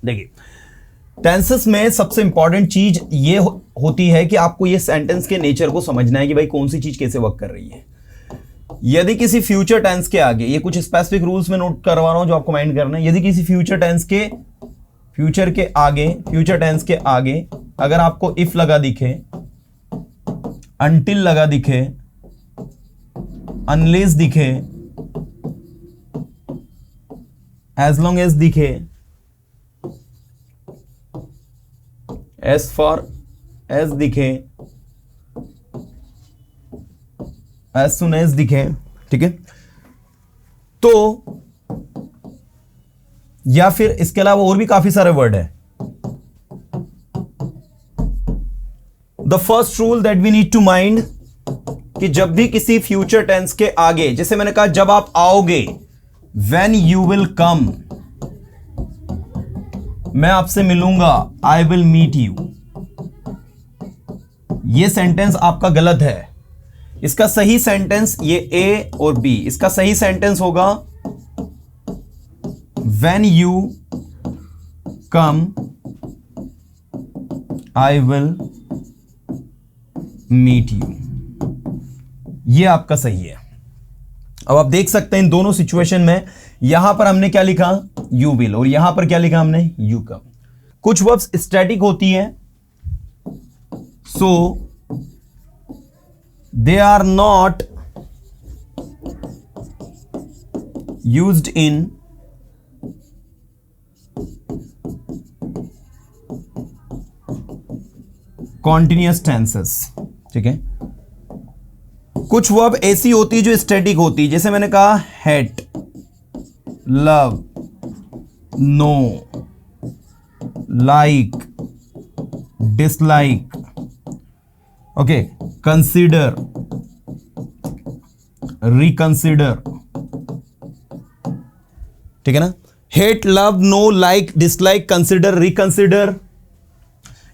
देखिए टेंसेस में सबसे इंपॉर्टेंट चीज ये होती है कि आपको ये सेंटेंस के नेचर को समझना है कि भाई कौन सी चीज कैसे वर्क कर रही है। यदि किसी फ्यूचर टेंस के आगे, ये कुछ स्पेसिफिक रूल्स में नोट करवा रहा हूं जो आपको माइंड करना है, यदि किसी फ्यूचर टेंस के आगे अगर आपको इफ लगा दिखे, अनटिल लगा दिखे, अनलेस दिखे, एज लॉन्ग एज दिखे, एज फॉर एज दिखे, एज सुन एज दिखे, ठीक है, तो या फिर इसके अलावा और भी काफी सारे वर्ड है। The first rule that we need to mind कि जब भी किसी फ्यूचर टेंस के आगे, जैसे मैंने कहा जब आप आओगे, व्हेन यू विल कम, मैं आपसे मिलूंगा, आई विल मीट यू, ये सेंटेंस आपका गलत है। इसका सही सेंटेंस ये ए और बी, इसका सही सेंटेंस होगा when you come I will meet you, ये आपका सही है। अब आप देख सकते हैं इन दोनों सिचुएशन में, यहां पर हमने क्या लिखा, यू विल, और यहां पर क्या लिखा हमने, यू कम। कुछ वर्ब्स स्टैटिक होती हैं, सो they are not used in continuous tenses, ठीक है। कुछ वर्ब ऐसी होती है जो स्टैटिक होती है, जैसे मैंने कहा hate, love, know, like, dislike, okay, consider, reconsider, ठीक है ना। Hate, love, know, like, dislike, consider, reconsider.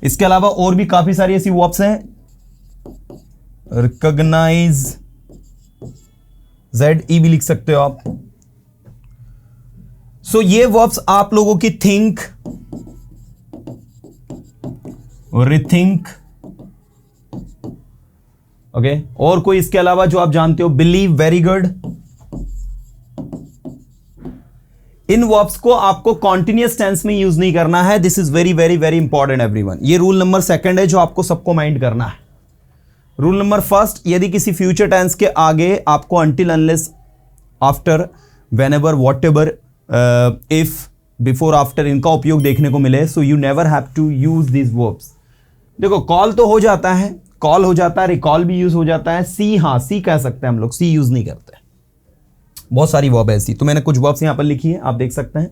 इसके अलावा और भी काफी सारी ऐसी वर्ब्स हैं, रिकॉग्नाइज, ZE भी लिख सकते हो आप। सो ये वर्ब्स आप लोगों की थिंक, रिथिंक, ओके, और कोई इसके अलावा जो आप जानते हो, बिलीव, वेरी गुड। इन वर्ब्स को आपको कॉन्टिन्यूअस टेंस में यूज नहीं करना है। This is very very very important everyone. ये रूल नंबर 2 है जो आपको सबको माइंड करना है। रूल नंबर 1, यदि किसी फ्यूचर टेंस के आगे आपको until, unless, after, whenever, whatever, if, before, after इनका उपयोग देखने को मिले, so you never have to use these verbs. देखो कॉल तो हो जाता है, कॉल हो जाता है, रिकॉल भी यूज हो जाता है, सी, हाँ सी कह सकते हैं हम लोग, सी यूज नहीं करते। बहुत सारी वर्ब ऐसी, तो मैंने कुछ वर्ब्स यहां पर लिखी है, आप देख सकते हैं।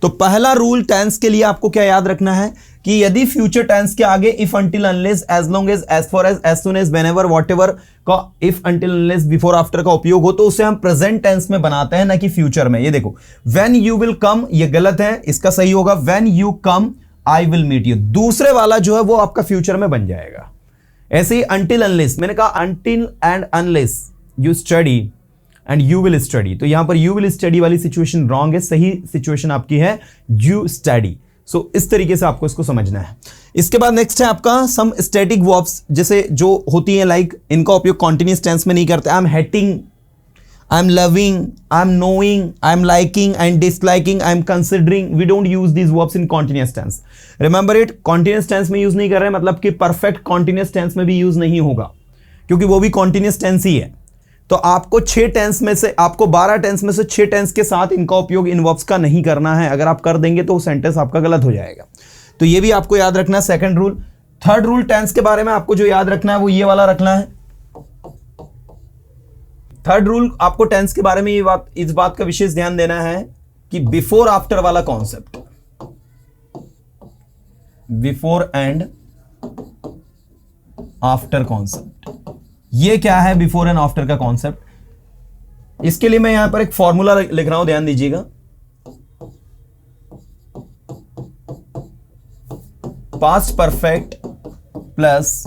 तो पहला रूल टेंस के लिए आपको क्या याद रखना है कि यदि फ्यूचर टेंस के आगे if, until, unless, as long as far as soon as, whenever, whatever का if, until, unless, before, after का उपयोग हो, तो उसे हम प्रेजेंट टेंस में बनाते हैं, ना कि फ्यूचर में। ये देखो व्हेन यू विल कम, ये गलत है, इसका सही होगा when you come I will meet you. दूसरे वाला जो है वो आपका फ्यूचर में बन जाएगा। ऐसे ही अनटिल, अनलेस, मैंने कहा until and unless you study and you will study, तो यहां पर यू विल स्टडी वाली सिचुएशन रॉन्ग है, सही सिचुएशन आपकी है यू स्टडी। सो इस तरीके से आपको इसको समझना है। इसके बाद नेक्स्ट है आपका सम स्टैटिक वर्ब्स, जैसे जो होती है लाइक, इनका उपयोग कॉन्टिन्यूअस टेंस में नहीं करते। I am hating, I am loving, I am knowing, I am liking and disliking, I am considering, we don't use these verbs in continuous tense. Remember it, continuous tense में use नहीं कर रहे हैं, मतलब कि परफेक्ट कॉन्टिन्यूअस टेंस में भी use नहीं होगा, क्योंकि वो भी कॉन्टिन्यूअस टेंस ही है। तो आपको 6 टेंस में से, आपको 12 टेंस में से 6 टेंस के साथ इनका उपयोग इन वर्ब्स का नहीं करना है। अगर आप कर देंगे तो सेंटेंस आपका गलत हो जाएगा। तो ये भी आपको याद रखना है, second rule. Third rule tense के बारे में आपको जो याद रखना है वो ये वाला रखना है। थर्ड रूल आपको टेंस के बारे में इस बात का विशेष ध्यान देना है कि बिफोर आफ्टर वाला concept, before and after concept, ये क्या है बिफोर एंड आफ्टर का कॉन्सेप्ट। इसके लिए मैं यहां पर एक फॉर्मूला लिख रहा हूं, ध्यान दीजिएगा। Past perfect plus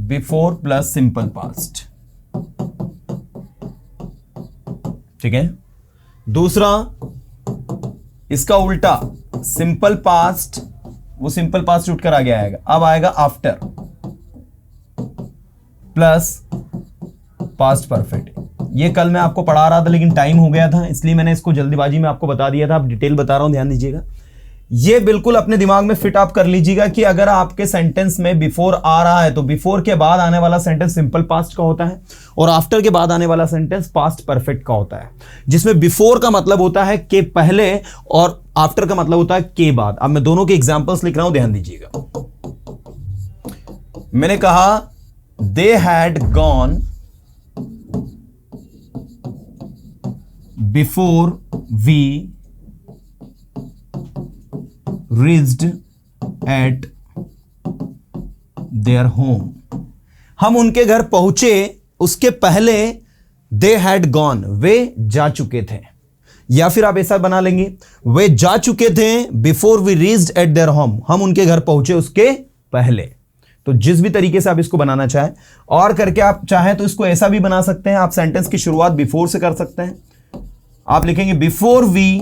before plus simple past, ठीक है। दूसरा इसका उल्टा, सिंपल पास्ट, वो सिंपल पास्ट उठ कर आगे आएगा, अब आएगा आफ्टर प्लस पास्ट परफेक्ट। ये कल मैं आपको पढ़ा रहा था लेकिन टाइम हो गया था, इसलिए मैंने इसको जल्दीबाजी में आपको बता दिया था। अब डिटेल बता रहा हूं, ध्यान दीजिएगा। ये बिल्कुल अपने दिमाग में फिट आप कर लीजिएगा कि अगर आपके सेंटेंस में बिफोर आ रहा है तो बिफोर के बाद आने वाला सेंटेंस सिंपल पास्ट का होता है और आफ्टर के बाद आने वाला सेंटेंस पास्ट परफेक्ट का होता है, जिसमें बिफोर का मतलब होता है के पहले और आफ्टर का मतलब होता है के बाद। अब मैं दोनों के एग्जांपल्स लिख रहा हूं, ध्यान दीजिएगा। मैंने कहा they had gone before we reached at their home। हम उनके घर पहुंचे उसके पहले they had gone, वे जा चुके थे। या फिर आप ऐसा बना लेंगे, वे जा चुके थे before we reached at their home, हम उनके घर पहुंचे उसके पहले। तो जिस भी तरीके से आप इसको बनाना चाहें, और करके आप चाहें तो इसको ऐसा भी बना सकते हैं। आप सेंटेंस की शुरुआत बिफोर से कर सकते हैं। आप लिखेंगे before we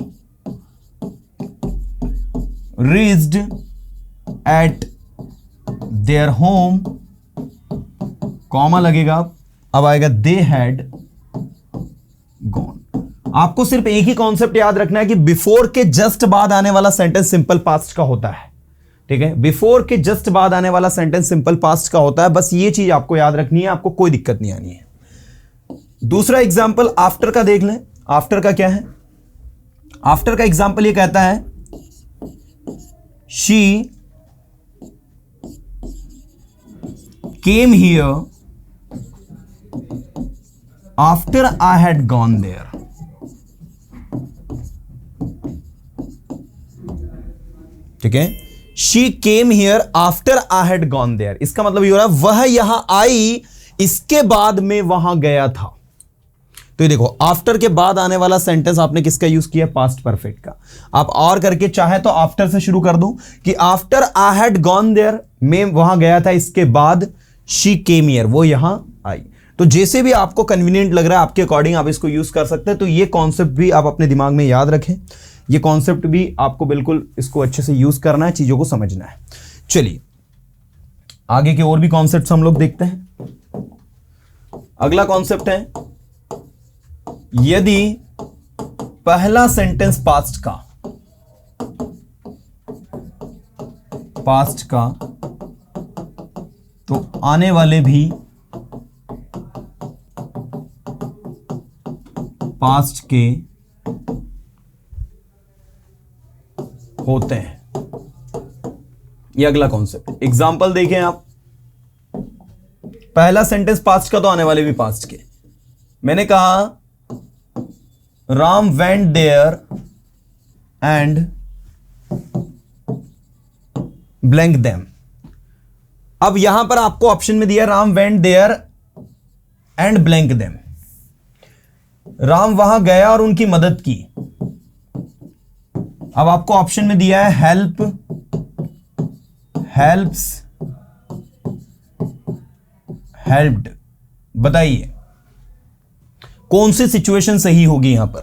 reached at their home, comma लगेगा, अब आएगा they had gone। आपको सिर्फ एक ही कॉन्सेप्ट याद रखना है कि बिफोर के जस्ट बाद आने वाला सेंटेंस सिंपल पास्ट का होता है, ठीक है। बिफोर के जस्ट बाद आने वाला सेंटेंस सिंपल पास्ट का होता है, बस ये चीज आपको याद रखनी है, आपको कोई दिक्कत नहीं आनी है। दूसरा एग्जाम्पल आफ्टर का देख लें। आफ्टर का क्या है? आफ्टर का एग्जाम्पल ये कहता है she came here after I had gone there। ठीक है, she came here after I had gone there, इसका मतलब ये हो रहा है वह यहां आई इसके बाद में वहां गया था। तो ये देखो, आफ्टर के बाद आने वाला सेंटेंस आपने किसका यूज किया? पास्ट परफेक्ट का। आप और करके चाहे तो आफ्टर से शुरू कर दो कि after I had gone there, मैं वहां गया था, इसके बाद शी केम हियर, वो यहां आई। तो जैसे भी आपको कन्वीनियंट लग रहा है आपके अकॉर्डिंग आप इसको यूज कर सकते हैं। तो ये कॉन्सेप्ट भी आप अपने दिमाग में याद रखें, ये कॉन्सेप्ट भी आपको बिल्कुल इसको अच्छे से यूज करना है, चीजों को समझना है। चलिए आगे के और भी कॉन्सेप्ट हम लोग देखते हैं। अगला कॉन्सेप्ट है, यदि पहला सेंटेंस पास्ट का तो आने वाले भी पास्ट के होते हैं। ये अगला कॉन्सेप्ट। एग्जाम्पल देखें आप, पहला सेंटेंस पास्ट का तो आने वाले भी पास्ट के। मैंने कहा Ram went there and blank them। अब यहां पर आपको ऑप्शन में दिया Ram went there and blank them। Ram वहां गया और उनकी मदद की। अब आपको ऑप्शन में दिया है हेल्प, हेल्प्स, हेल्प्ड। बताइए कौन सी सिचुएशन सही होगी यहां पर?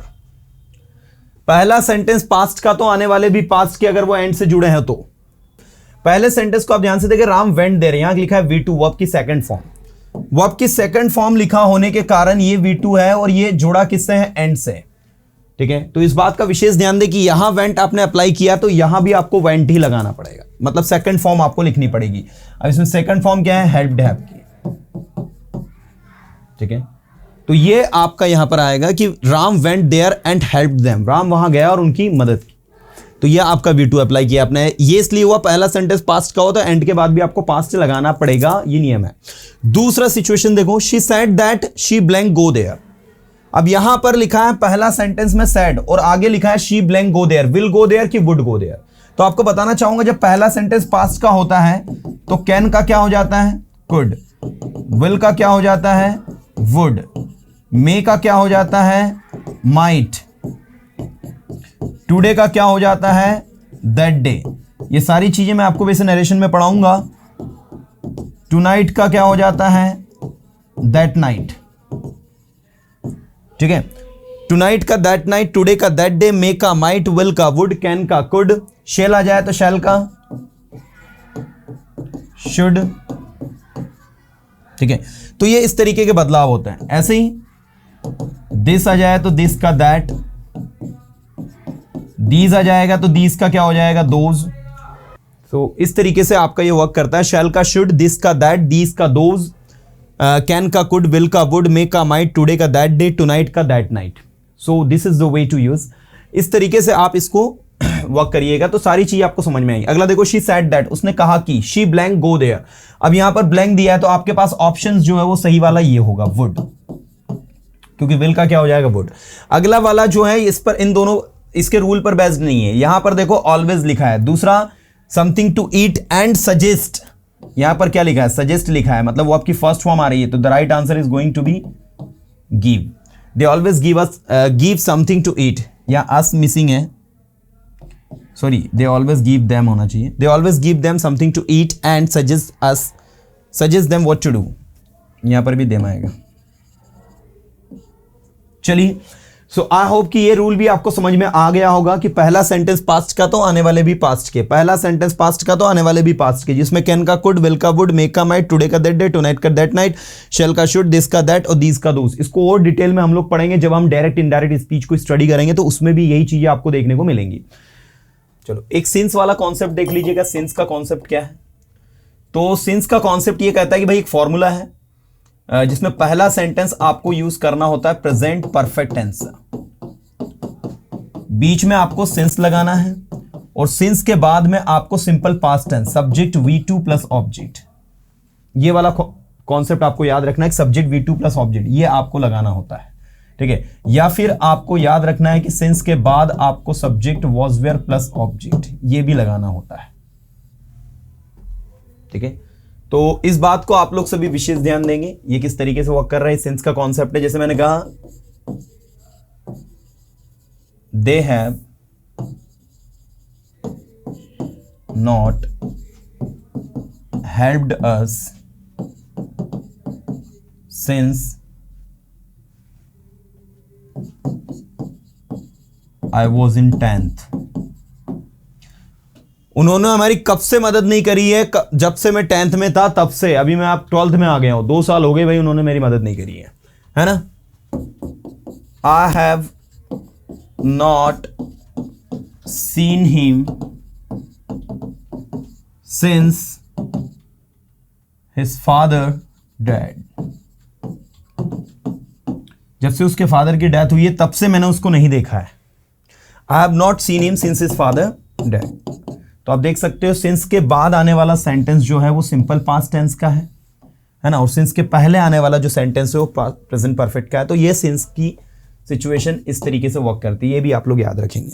पहला सेंटेंस पास्ट का तो आने वाले भी पास्ट के, अगर वो एंड से जुड़े हैं तो। पहले सेंटेंस को आप ध्यान से देखिए, राम वेंट देयर, यहां लिखा है V2, वर्ब की सेकंड फॉर्म। वर्ब की सेकंड फॉर्म लिखा होने के कारण ये V2 है और ये जुड़ा किससे है? एंड से। ठीक है, तो इस बात का विशेष ध्यान दें कि यहां वेंट आपने अप्लाई किया तो यहां भी आपको वेंट ही लगाना पड़ेगा, मतलब सेकंड फॉर्म आपको लिखनी पड़ेगी। अब इसमें सेकंड फॉर्म क्या है? हेल्प्ड है आपकी। ठीक है, तो ये आपका यहां पर आएगा कि Ram went there and helped them, Ram वहां गया और उनकी मदद की। तो ये आपका V2 अप्लाई किया आपने। ये इसलिए हुआ पहला सेंटेंस पास्ट का हो तो एंड के बाद भी आपको पास्ट लगाना पड़ेगा, ये नियम है। दूसरा सिचुएशन देखो, she said that she blank go there. अब यहां पर लिखा है पहला सेंटेंस में सेड और आगे लिखा है she blank go there, will go there कि वुड गो देयर। तो आपको बताना चाहूंगा जब पहला सेंटेंस पास्ट का होता है तो कैन का क्या हो जाता है? कुड। विल का क्या हो जाता है? वुड। मे का क्या हो जाता है? माइट। टुडे का क्या हो जाता है? That day. ये सारी चीजें मैं आपको वैसे नरेशन में पढ़ाऊंगा। टुनाइट का क्या हो जाता है? That night. ठीक है, टुनाइट का दैट नाइट, टुडे का दैट डे, मे का माइट, विल का वुड, कैन का कुड, शेल आ जाए तो शैल का शुड। ठीक है, तो ये इस तरीके के बदलाव होते हैं। ऐसे ही दिस आ जाए तो दिस का दैट, दीज आ जाएगा तो दीज का क्या हो जाएगा, दोज। तो इस तरीके से आपका ये वर्क करता है। शैल का शुड, दिस का दैट, दीज का दोज, कैन का कुड, विल का वुड, मे का माइट, टुडे का दैट डे, टुनाइट का that night. So this is the way to use. इस तरीके से आप इसको वर्क करिएगा तो सारी चीज आपको समझ में आएगी। अगला देखो, शी सेड दैट, उसने कहा कि, शी ब्लैंक गो देयर। अब यहां पर ब्लैंक दिया है तो आपके पास ऑप्शंस जो है वो सही वाला ये होगा वुड, क्योंकि विल का क्या हो जाएगा, वुड। अगला वाला जो है इस पर, इन दोनों इसके रूल पर बेस्ड नहीं है। यहां पर देखो ऑलवेज लिखा है। दूसरा something to eat and suggest, यहां पर क्या लिखा है, सजेस्ट लिखा है, मतलब वो आपकी फर्स्ट फॉर्म आ रही है। तो the right answer is going to be give. They always give us, give something to eat, या अस मिसिंग है, sorry, they always give them होना चाहिए। They always give them something to eat and suggest us, suggest them what to do, यहां पर भी them आएगा। चलिए, सो I hope कि ये रूल भी आपको समझ में आ गया होगा कि पहला सेंटेंस पास्ट का तो आने वाले भी पास्ट के, पहला सेंटेंस पास्ट का तो आने वाले भी पास्ट के, जिसमें कैन का कुड, विल का वुड, मेक का माइट, टुडे का दैट डे, टुनाइट का दैट नाइट, शेल का शुड, दिस का दैट और दीज का दोस। इसको और डिटेल में हम लोग पढ़ेंगे जब हम डायरेक्ट इनडायरेक्ट स्पीच को स्टडी करेंगे, तो उसमें भी यही चीजें आपको देखने को मिलेंगी। चलो, एक सिंस वाला कॉन्सेप्ट देख लीजिएगा। सिंस का कॉन्सेप्ट क्या है? तो सिंस का कॉन्सेप्ट ये कहता है कि भाई एक फॉर्मूला है जिसमें पहला सेंटेंस आपको यूज करना होता है प्रेजेंट परफेक्ट टेंस, बीच में आपको सिंस लगाना है, और सिंस के बाद में आपको simple past tense, subject V2 plus object, ये वाला कॉन्सेप्ट आपको याद रखना है। सब्जेक्ट V2 प्लस ऑब्जेक्ट ये आपको लगाना होता है, ठीक है। या फिर आपको याद रखना है कि सिंस के बाद आपको subject was were plus object ये भी लगाना होता है, ठीक है। तो इस बात को आप लोग सभी विशेष ध्यान देंगे, ये किस तरीके से वर्क कर रहा है। सिंस का कॉन्सेप्ट है, जैसे मैंने कहा, they have not helped us since I was in 10th। उन्होंने हमारी कब से मदद नहीं करी है, जब से मैं 10th में था तब से, अभी मैं आप 12th में आ गया हूं, 2 साल हो गए भाई, उन्होंने मेरी मदद नहीं करी है ना। I have not seen him since his father died। जब से उसके फादर की डेथ हुई है तब से मैंने उसको नहीं देखा है। I have not seen him since his father died। तो आप देख सकते हो सिंस के बाद आने वाला सेंटेंस जो है वो सिंपल पास्ट टेंस का है ना, और सिंस के पहले आने वाला जो सेंटेंस है वो प्रेजेंट परफेक्ट का है। तो ये सिंस की सिचुएशन इस तरीके से वर्क करती है, ये भी आप लोग याद रखेंगे।